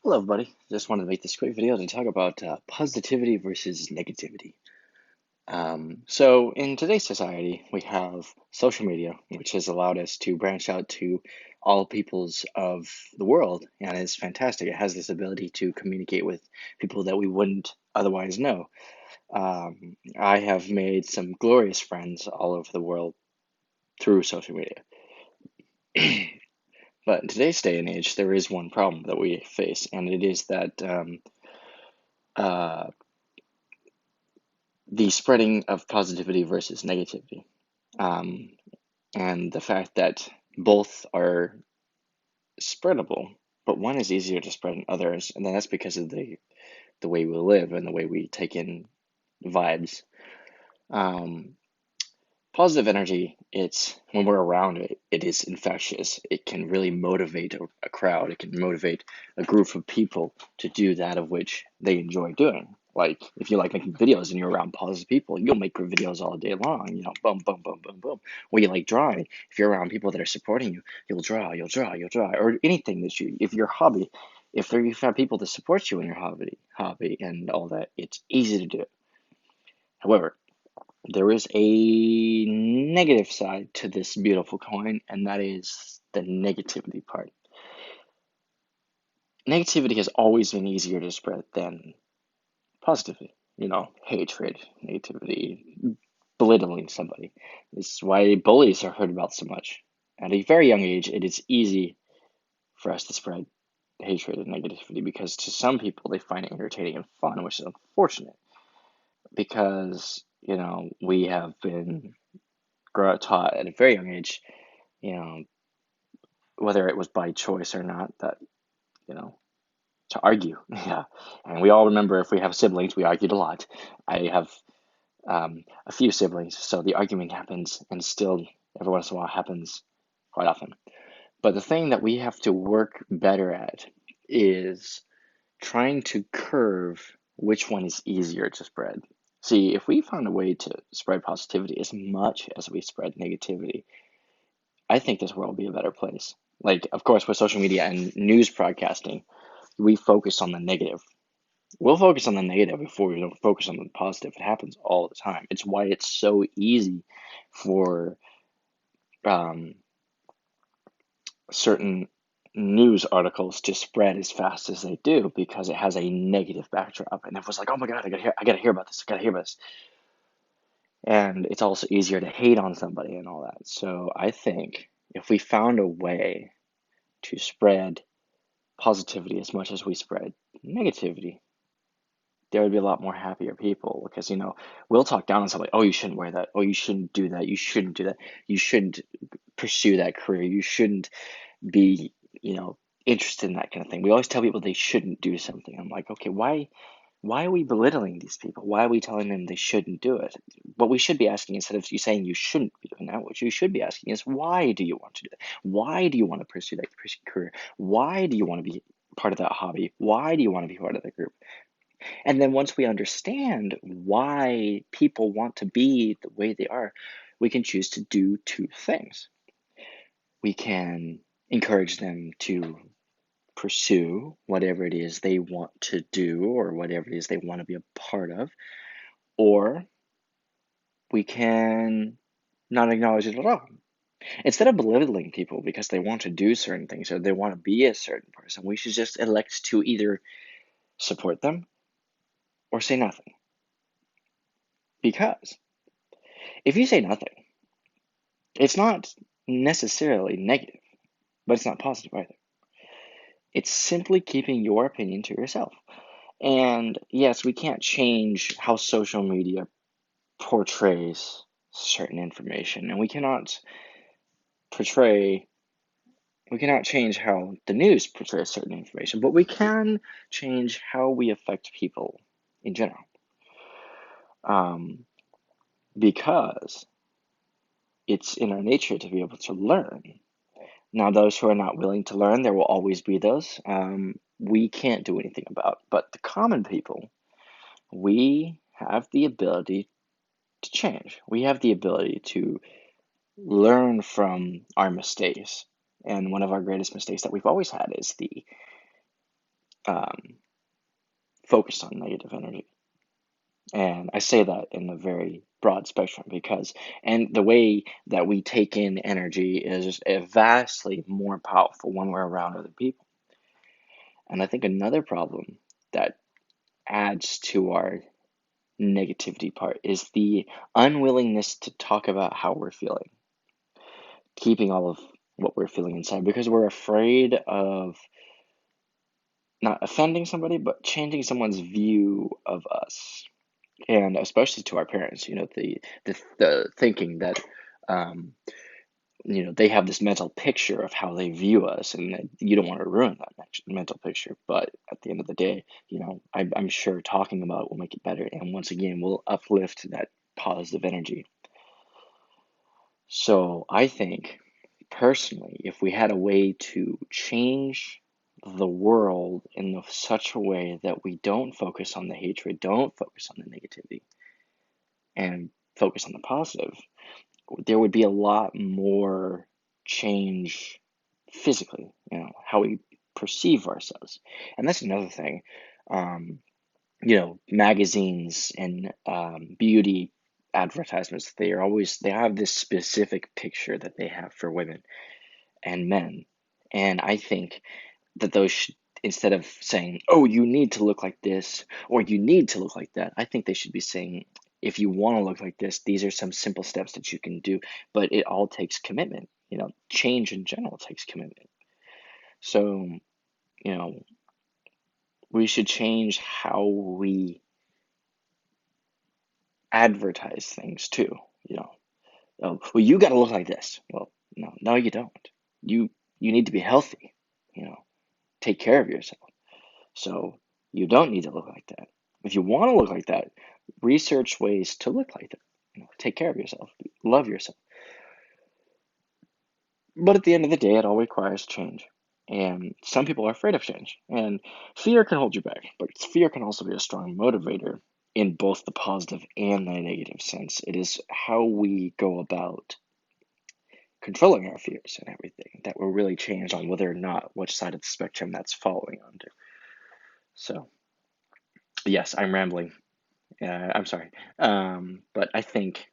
Hello, everybody. Just wanted to make this quick video to talk about positivity versus negativity. So, in today's society, we have social media, which has allowed us to branch out to all peoples of the world, and it's fantastic. It has this ability to communicate with people that we wouldn't otherwise know. I have made some glorious friends all over the world through social media. But in today's day and age, there is one problem that we face, and it is that uh, the spreading of positivity versus negativity, um, and the fact that both are spreadable, but one is easier to spread than others, and then that's because of the way we live and the way we take in vibes. Um, Positive energy, it's when we're around it, it is infectious. It can really motivate a crowd. It can motivate a group of people to do that of which they enjoy doing. Like if you like making videos and you're around positive people, you'll make videos all day long, boom, boom, boom, boom, boom. Or you like drawing, if you're around people that are supporting you, you'll draw, or anything that if your hobby, if there you have people that support you in your hobby and all that, it's easy to do. However, there is a negative side to this beautiful coin, and that is the negativity part. Negativity has always been easier to spread than positivity. Hatred, negativity, belittling somebody. This is why bullies are heard about so much. At a very young age, it is easy for us to spread hatred and negativity because to some people they find it entertaining and fun, which is unfortunate because, we have been taught at a very young age, you know, whether it was by choice or not, that, you know, to argue. Yeah. And we all remember if we have siblings, we argued a lot. I have a few siblings, so the arguing happens and still every once in a while happens quite often. But the thing that we have to work better at is trying to curve which one is easier to spread. See, if we find a way to spread positivity as much as we spread negativity, I think this world will be a better place. Like, of course, with social media and news broadcasting, we focus on the negative. We'll focus on the negative before we don't focus on the positive. It happens all the time. It's why it's so easy for um, certain news articles to spread as fast as they do because it has a negative backdrop. And everyone's like, "Oh my God, I gotta hear about this. I gotta hear about this." And it's also easier to hate on somebody and all that. So I think if we found a way to spread positivity as much as we spread negativity, there would be a lot more happier people because, we'll talk down on somebody. Oh, you shouldn't wear that. Oh, you shouldn't do that. You shouldn't do that. You shouldn't pursue that career. You shouldn't be, interested in that kind of thing. We always tell people they shouldn't do something. I'm like, okay, why are we belittling these people? Why are we telling them they shouldn't do it? What we should be asking, instead of you saying you shouldn't be doing that, what you should be asking is, why do you want to do that? Why do you want to pursue that career? Why do you want to be part of that hobby? Why do you want to be part of that group? And then once we understand why people want to be the way they are, we can choose to do two things. We can encourage them to pursue whatever it is they want to do or whatever it is they want to be a part of, or we can not acknowledge it at all. Instead of belittling people because they want to do certain things or they want to be a certain person, we should just elect to either support them or say nothing. Because if you say nothing, it's not necessarily negative, but it's not positive either. It's simply keeping your opinion to yourself. And yes, we can't change how social media portrays certain information, and portray we cannot change how the news portrays certain information, but we can change how we affect people in general. Um, because it's in our nature to be able to learn. Now, those who are not willing to learn, there will always be those we can't do anything about. But the common people, we have the ability to change. We have the ability to learn from our mistakes. And one of our greatest mistakes that we've always had is the focused on negative energy. And I say that in a very broad spectrum because, and the way that we take in energy is vastly more powerful when we're around other people. And I think another problem that adds to our negativity part is the unwillingness to talk about how we're feeling, keeping all of what we're feeling inside because we're afraid of not offending somebody, but changing someone's view of us. And especially to our parents, the thinking that um, they have this mental picture of how they view us, and that you don't want to ruin that mental picture. But at the end of the day, I'm sure talking about it will make it better, and once again, will uplift that positive energy. So I think personally, if we had a way to change the world in such a way that we don't focus on the hatred, don't focus on the negativity, and focus on the positive, there would be a lot more change physically, how we perceive ourselves. And that's another thing. Um, Magazines and beauty advertisements, they have this specific picture that they have for women and men. And I think that those should, instead of saying, oh, you need to look like this or you need to look like that, I think they should be saying, if you want to look like this, these are some simple steps that you can do. But it all takes commitment. Change in general takes commitment. So, you know, we should change how we advertise things too. You know, oh, well, you got to look like this. Well, no, you don't. You need to be healthy. You know, take care of yourself. So you don't need to look like that. If you want to look like that, research ways to look like that. Take care of yourself, love yourself. But at the end of the day, it all requires change. And some people are afraid of change. And fear can hold you back, but fear can also be a strong motivator in both the positive and the negative sense. It is how we go about controlling our fears and everything that will really change on whether or not which side of the spectrum that's following onto. So, yes, I'm rambling. I'm sorry. But I think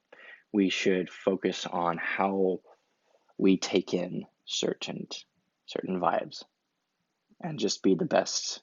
we should focus on how we take in certain vibes and just be the best